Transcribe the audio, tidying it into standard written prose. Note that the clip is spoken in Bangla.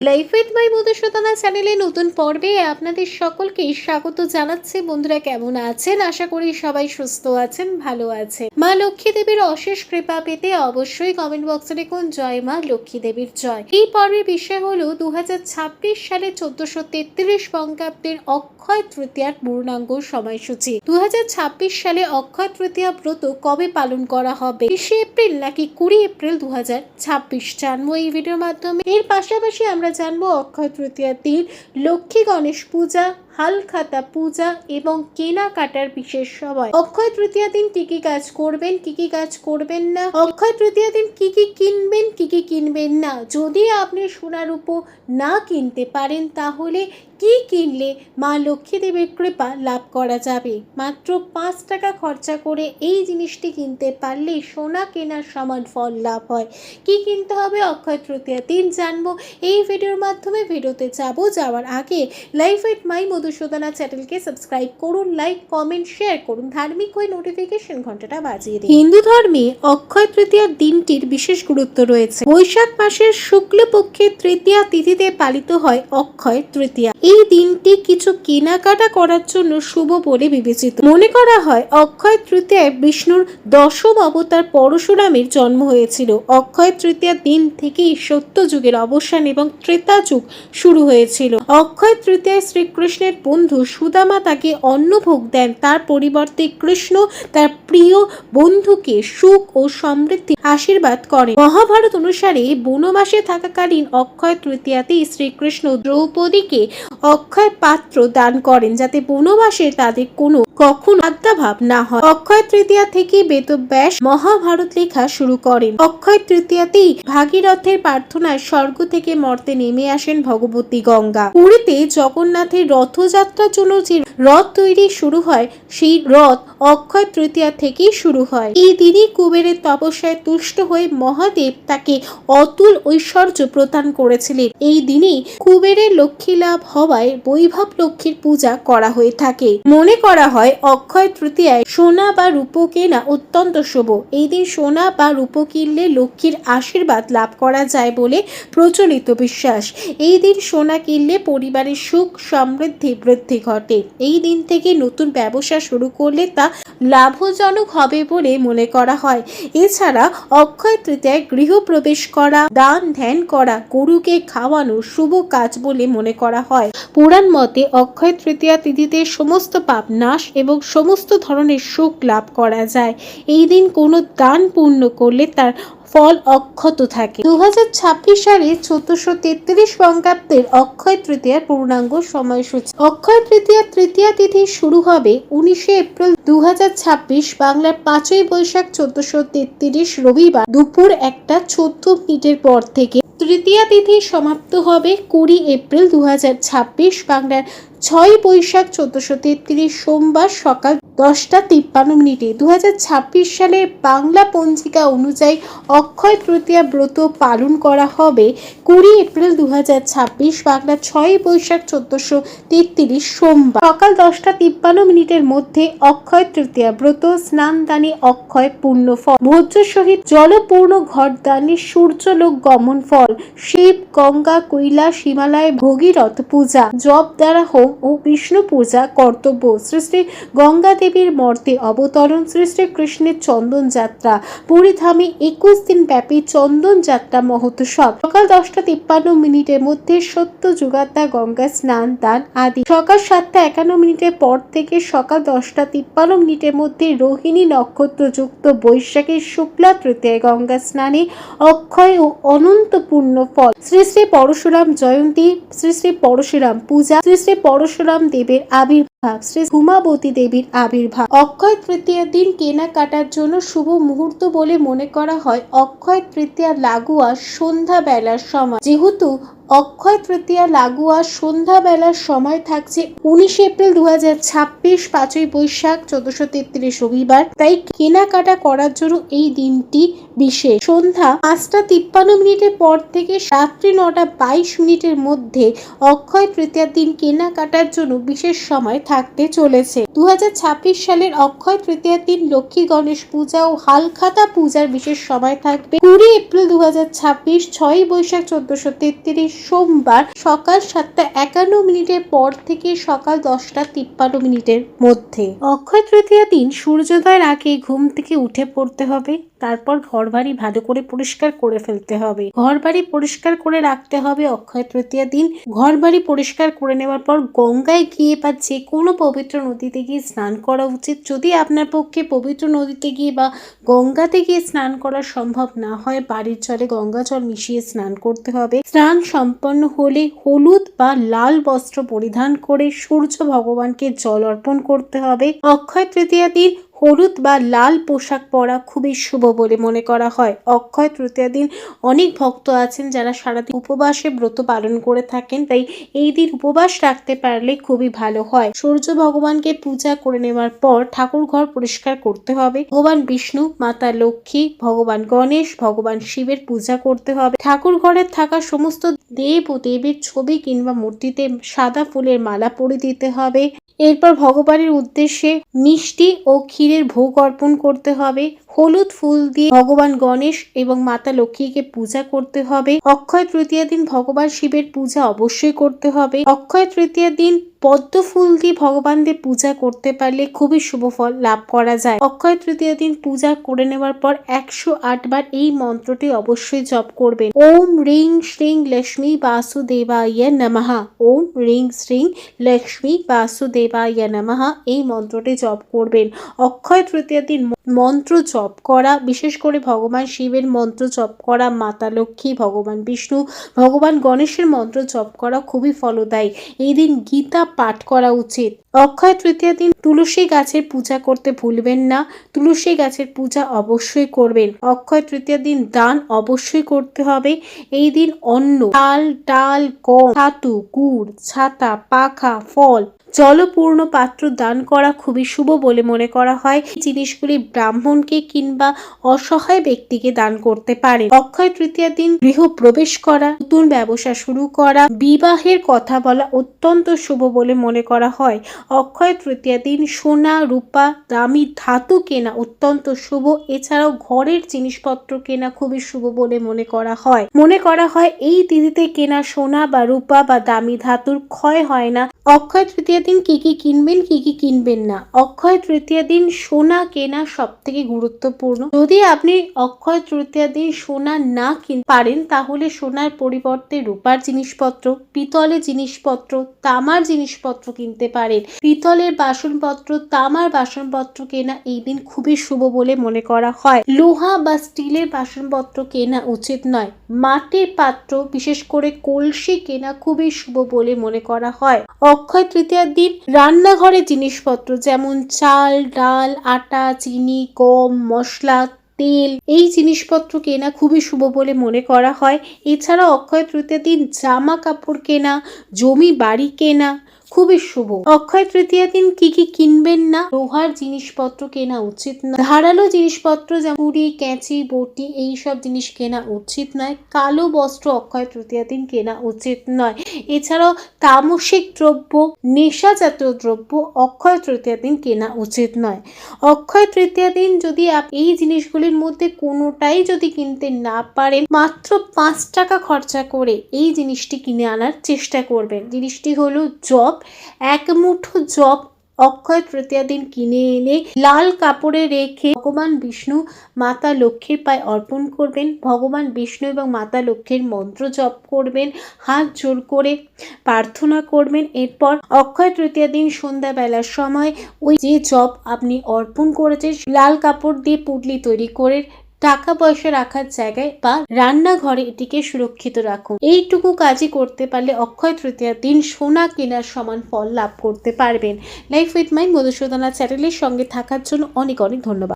লাইফ উইথ মাই মধুসূদনা চ্যানেলে নতুন পর্বে আপনাদের সকলকে স্বাগত জানাচ্ছি। বন্ধুরা কেমন আছেন? আশা করি সবাই সুস্থ আছেন, ভালো আছে। মা লক্ষ্মী দেবীর অশেষ কৃপা পেতে অবশ্যই কমেন্ট বক্সে লিখুন জয় মা লক্ষ্মী দেবীর জয়। এই পর্বের বিষয় হলো 2026 সালে 1433 বঙ্গাব্দের অক্ষয় তৃতীয়ার পূর্ণাঙ্গ সময়সূচি। 2026 সালে অক্ষয় তৃতীয়া ব্রত কবে পালন করা হবে? 20 এপ্রিল নাকি 20 এপ্রিল 2026 জানবো এই ভিডিওর মাধ্যমে। এর পাশাপাশি আমরা জানবো অক্ষয় তৃতীয়ার দিন লক্ষ্মী গণেশ পূজা, হালখাতা পূজা এবং কেনাকাটার বিশেষ সময়। অক্ষয় তৃতীয়া দিন কি কি কাজ করবেন, কি কি কাজ করবেন না, অক্ষয় তৃতীয়া দিন কি কি কিনবেন, কি কি কিনবেন না। যদি আপনি সোনার রূপো না কিনতে পারেন তাহলে কি কিনলে মা লক্ষ্মী দেবীর কৃপা লাভ করা যাবে। মাত্র 5 টাকা খরচা করে এই জিনিসটি কিনতে পারলে সোনা কেনার সমান ফল লাভ হয়। কি কিনতে হবে অক্ষয় তৃতীয়া দিন জানবো এই ভিডিওর মাধ্যমে। ভিডিওতে যাওয়ার আগে লাইফ উইথ মাই মধুসূদনা চ্যানেলকে সাবস্ক্রাইব করুন, লাইক কমেন্ট শেয়ার করুন, ধার্মিক হয়ে নোটিফিকেশন ঘন্টাটা বাজিয়ে দিন। হিন্দু ধর্মে অক্ষয় তৃতীয়ার দিনটির বিশেষ গুরুত্ব রয়েছে। বৈশাখ মাসের শুক্লপক্ষের তৃতীয়া তিথিতে পালিত হয় অক্ষয় তৃতীয়া। এই দিনটি কিছু কেনাকাটা করার জন্য শুভ বলে বিবেচিত। মনে করা হয় অক্ষয় তৃতীয়ায় বিষ্ণুর দশম অবতার পরশুরামের জন্ম হয়েছিল। অক্ষয় তৃতীয়ার দিন থেকেই সত্য যুগের অবসান এবং ত্রেতা যুগ শুরু হয়েছিল। অক্ষয় তৃতীয়ায় শ্রীকৃষ্ণের বন্ধু সুদামা তাকে অন্নভোগ দেন। তার পরিবর্তে কৃষ্ণ তার প্রিয় বন্ধুকে সুখ ও সমৃদ্ধি আশীর্বাদ করেন। মহাভারত অনুসারে বনবাসে থাকাকালীন অক্ষয় তৃতীয়াতেই শ্রীকৃষ্ণ দ্রৌপদীকে অক্ষয় পাত্র দান করেন যাতে বনবাসে তাদের কখনো আজ্ঞাভাব না হয়। অক্ষয় তৃতীয়া থেকে বেদব্যাস মহাভারত লেখা শুরু করেন। অক্ষয় তৃতীয়াতেই ভাগীরথের প্রার্থনায় স্বর্গ থেকে মর্তে নেমে আসেন ভগবতী গঙ্গা। পুরীতে জগন্নাথের রথযাত্রার জন্য যে রথ তৈরি শুরু হয় সেই রথ অক্ষয় তৃতীয়া থেকেই শুরু হয়। এই দিনই কুবেরের তপস্যায় তুষ্ট হয়ে মহাদেব তাকে অতুল ঐশ্বর্য প্রদান করেছিলেন। এই দিনেই কুবেরের লক্ষ্মী লাভ হওয়ায় বৈভব লক্ষ্মীর পূজা করা হয়ে থাকে। মনে করা হয় অক্ষয় তৃতীয়ায় সোনা বা রূপো কেনা অত্যন্ত শুভ। এই দিন সোনা বা রূপো কিনলে লক্ষ্মীর আশীর্বাদ লাভ করা যায় বলে প্রচলিত বিশ্বাস। এই দিন সোনা কিনলে পরিবারের সুখ সমৃদ্ধি বৃদ্ধি ঘটে। এই দিন থেকে নতুন ব্যবসা শুরু করলে তা লাভজনক হবে বলে মনে করা হয়। এছাড়া অক্ষয় তৃতীয়ায় গৃহপ্রবেশ করা, দান ধ্যান করা, গরুকে খাওয়ানো শুভ কাজ বলে মনে করা হয়। পুরাণ মতে অক্ষয় তৃতীয়া তিথিতে সমস্ত পাপ নাশ এবং সমস্ত ধরনের সুখ লাভ করা যায়। এই দিন কোনো দান পূর্ণ করলে তার ফল অক্ষত থাকে। 2026 সালে 1433 বঙ্গাব্দের অক্ষয় তৃতীয়ার পূর্ণাঙ্গ সময়সূচি। অক্ষয় তৃতীয়া তিথি শুরু হবে 19 এপ্রিল 2026 বাংলার 5ই বৈশাখ 1433 রবিবার দুপুর 1:14 পর থেকে। তৃতীয়া তিথি সমাপ্ত হবে 20 এপ্রিল 2026 বাংলার 6 বৈশাখ 1433 সোমবার সকাল 10:53। 2026 সালের বাংলা পঞ্জিকা অনুযায়ী অক্ষয় তৃতীয়া ব্রত পালন করা হবে 20 এপ্রিল 2026 বাংলা 6 বৈশাখ 1433 সোমবার সকাল 10:53 মধ্যে। অক্ষয় তৃতীয়া ব্রত স্নানদানে অক্ষয় পূর্ণ ফল, ভোজ্য সহিত জলপূর্ণ ঘটদানে সূর্যলোক গমন ফল, শিব গঙ্গা কৈলাস হিমালয় ভগীরথ পূজা, জপ দ্বারা হোম ও বিষ্ণু পূজা কর্তব্য। শ্রী শ্রী গঙ্গা দেবীর মর্তে অবতরণ, শ্রী শ্রী কৃষ্ণের চন্দন যাত্রা, পুরী ধামে 21 দিন ব্যাপী চন্দন যাত্রা মহোৎসব। সকাল 10:53 মধ্যে সত্য যুগাত্মা গঙ্গা স্নান দান আদি। সকাল 7:51 পর থেকে সকাল 10:53 মধ্যে রোহিণী নক্ষত্র যুক্ত বৈশাখী শুক্লা তৃতীয়ায় গঙ্গা স্নানে অক্ষয় ও অনন্ত পূর্ণ ফল। শ্রী শ্রী পরশুরাম জয়ন্তী, শ্রী শ্রী পরশুরাম পূজা, শ্রী শ্রী পরশুরাম দেবের আবির্ভাব, শ্রী উমাবতী দেবীর আবির্ভাব। অক্ষয় তৃতীয়ার দিন কেনাকাটার জন্য শুভ মুহূর্ত বলে মনে করা হয় অক্ষয় তৃতীয়া লাগোয়া সন্ধ্যা বেলার সময়। যেহেতু অক্ষয় তৃতীয়া লাগোয়া সন্ধ্যা বেলার সময় থাকছে 19 এপ্রিল 2026 5ই বৈশাখ 1433 রবিবার, তাই কেনাকাটা করার জন্য এই দিনটি বিশেষ। সন্ধ্যা 5:53 পর থেকে রাত্রি 9:22 মধ্যে অক্ষয় তৃতীয়ার দিন কেনাকাটার জন্য বিশেষ সময় থাকতে চলেছে। 2026 সালের অক্ষয় তৃতীয়ার দিন লক্ষ্মী গণেশ পূজা ও হালখাতা পূজার বিশেষ সময় থাকবে 20 এপ্রিল 2026 6 বৈশাখ 1433 সোমবার সকাল 7:51 পর থেকে সকাল 10:53 মধ্যে। অক্ষয় তৃতীয়া দিন সূর্যোদয়ের আগে ঘুম থেকে উঠে পড়তে হবে। তারপর ঘরবাড়ি ভালো করে পরিষ্কার করে ফেলতে হবে। ঘরবাড়ি পরিষ্কার করে রাখতে হবে অক্ষয় তৃতীয়া দিন। ঘরবাড়ি পরিষ্কার করে নেওয়ার পর গঙ্গায় গিয়ে বা যে কোনো পবিত্র নদীতে গিয়ে স্নান করা উচিত। যদি আপনার পক্ষে পবিত্র নদীতে গিয়ে বা গঙ্গাতে গিয়ে স্নান করা সম্ভব না হয়, বাড়ির জলে গঙ্গা জল মিশিয়ে স্নান করতে হবে। স্নান সম্পন্ন হলে হলুদ বা লাল বস্ত্র পরিধান করে সূর্য ভগবানকে জল অর্পণ করতে হবে। অক্ষয় তৃতীয়া দিন হলুদ বা লাল পোশাক পরা খুবই শুভ বলে মনে করা হয়। অক্ষয় তৃতীয়া দিন অনেক ভক্ত আছেন যারা সারাদিন উপবাসে ব্রত পালন করে থাকেন, তাই এই দিন উপবাস রাখতে পারলে খুবই ভালো হয়। সূর্য ভগবানকে পূজা করে নেওয়ার পর ঠাকুর ঘর পরিষ্কার করতে হবে। ভগবান বিষ্ণু, মাতা লক্ষ্মী, ভগবান গণেশ, ভগবান শিবের পূজা করতে হবে। ঠাকুর ঘরে থাকা সমস্ত দেব ও দেবীর ছবি কিংবা মূর্তিতে সাদা ফুলের মালা পরিয়ে দিতে হবে। এরপর ভগবানের উদ্দেশ্যে মিষ্টি ও ক্ষীরের ভোগ অর্পণ করতে হবে। হলুদ ফুল দিয়ে ভগবান গণেশ এবং মাতা লক্ষ্মীকে পূজা করতে হবে। অক্ষয় তৃতীয়া দিন ভগবান শিবের পূজা অবশ্যই করতে হবে। অক্ষয় তৃতীয়া দিন পদ্ম ফুল দিয়ে ভগবানদের পূজা করতে পারলে খুবই শুভ ফল লাভ করা যায়। অক্ষয় তৃতীয়া দিন পূজা করে নেওয়ার পর 108 বার এই মন্ত্রটি অবশ্যই জপ করবেন। ওম রিং শ্রীং লক্ষ্মী বাসুদেবায় নমঃ। ওম রিং শ্রীং লক্ষ্মী বাসুদেবায় নমঃ এই মন্ত্রটি জপ করবেন। অক্ষয় তৃতীয়া দিন মন্ত্র জপ করা, বিশেষ করে ভগবান শিবের মন্ত্র জপ করা, মাতা লক্ষ্মী, ভগবান বিষ্ণু, ভগবান গণেশের মন্ত্র জপ করা খুবই ফলদায়ী। এই দিন গীতা পাঠ করা উচিত। অক্ষয় তৃতীয়া দিন তুলসী গাছের পূজা করতে ভুলবেন না। তুলসী গাছের পূজা অবশ্যই করবেন। অক্ষয় তৃতীয়া দিন দান অবশ্যই করতে হবে। এই দিন অন্ন, চাল, ডাল, গম, ছাতু, গুড়, ছাতা, পাখা, ফল, জলপূর্ণ পাত্র দান করা খুবই শুভ বলে মনে করা হয়। এই জিনিসগুলি ব্রাহ্মণকে কিংবা অসহায় ব্যক্তিকে দান করতে পারে। অক্ষয় তৃতীয়া দিন গৃহ প্রবেশ করা, নতুন ব্যবসা শুরু করা, বিবাহের কথা বলা অত্যন্ত শুভ বলে মনে করা হয়। অক্ষয় তৃতীয়া দিন সোনা, রূপা, দামি ধাতু কেনা অত্যন্ত শুভ। এছাড়াও ঘরের জিনিসপত্র কেনা খুবই শুভ বলে মনে করা হয়। মনে করা হয় এই তিথিতে কেনা সোনা বা রূপা বা দামি ধাতুর ক্ষয় হয় না। অক্ষয় তৃতীয়া দিন কি কি কিনবেন, কি কি কিনবেন না। অক্ষয় তৃতীয়া দিন সোনা কেনা সব থেকে গুরুত্বপূর্ণ। যদি আপনি অক্ষয় তৃতীয়া দিন সোনা না কিনতে পারেন তাহলে সোনার পরিবর্তে রূপার জিনিসপত্র, পিতলের জিনিসপত্র, তামার জিনিসপত্র কিনতে পারেন। পিতলের বাসনপত্র, তামার বাসনপত্র কেনা এই দিন খুবই শুভ বলে মনে করা হয়। লোহা বা স্টিলের বাসনপত্র কেনা উচিত নয়। মাটির পাত্র, বিশেষ করে কলসি কেনা খুবই শুভ বলে মনে করা হয়। অক্ষয় তৃতীয়ার দিন রান্নাঘরের জিনিসপত্র যেমন চাল, ডাল, আটা, চিনি, গম, মশলা, তেল এই জিনিসপত্র কেনা খুবই শুভ বলে মনে করা হয়। এছাড়া অক্ষয় তৃতীয়ার দিন জামা কাপড় কেনা, জমি বাড়ি কেনা খুবই শুভ। অক্ষয় তৃতীয়া দিন কি কি কিনবেন না। লোহার জিনিসপত্র কেনা উচিত নয়। ধারালো জিনিসপত্র যেমন ছুরি, ক্যাঁচি, বটি এইসব জিনিস কেনা উচিত নয়। কালো বস্ত্র অক্ষয় তৃতীয়া দিন কেনা উচিত নয়। এছাড়াও তামসিক দ্রব্য, নেশাজাত দ্রব্য অক্ষয় তৃতীয়া দিন কেনা উচিত নয়। অক্ষয় তৃতীয়া দিন যদি এই জিনিসগুলির মধ্যে কোনোটাই যদি কিনতে না পারেন, মাত্র 5 টাকা খরচা করে এই জিনিসটি কিনে আনার চেষ্টা করবেন। জিনিসটি হলো জব। 1 মুঠো জব অক্ষয় তৃতীয়া দিন কিনে এনে লাল কাপড়ে রেখে ভগবান বিষ্ণু, মাতা লক্ষ্মীর পায়ে অর্পণ করবেন। ভগবান বিষ্ণু এবং মাতা লক্ষ্মীর মন্ত্র জপ করবেন, হাত জোর করে প্রার্থনা করবেন। এরপর অক্ষয় তৃতীয়া দিন সন্ধ্যাবেলার সময় ওই যে জব আপনি অর্পণ করেছেন লাল কাপড় দিয়ে পুটলি তৈরি করে টাকা পয়সা রাখার জায়গায় বা রান্নাঘরে এটিকে সুরক্ষিত রাখুন। এইটুকু কাজই করতে পারলে অক্ষয় তৃতীয়ার দিন সোনা কেনার সমান ফল লাভ করতে পারবেন। লাইফ উইথ মাই মধুসূদনা চ্যানেলের সঙ্গে থাকার জন্য অনেক অনেক ধন্যবাদ।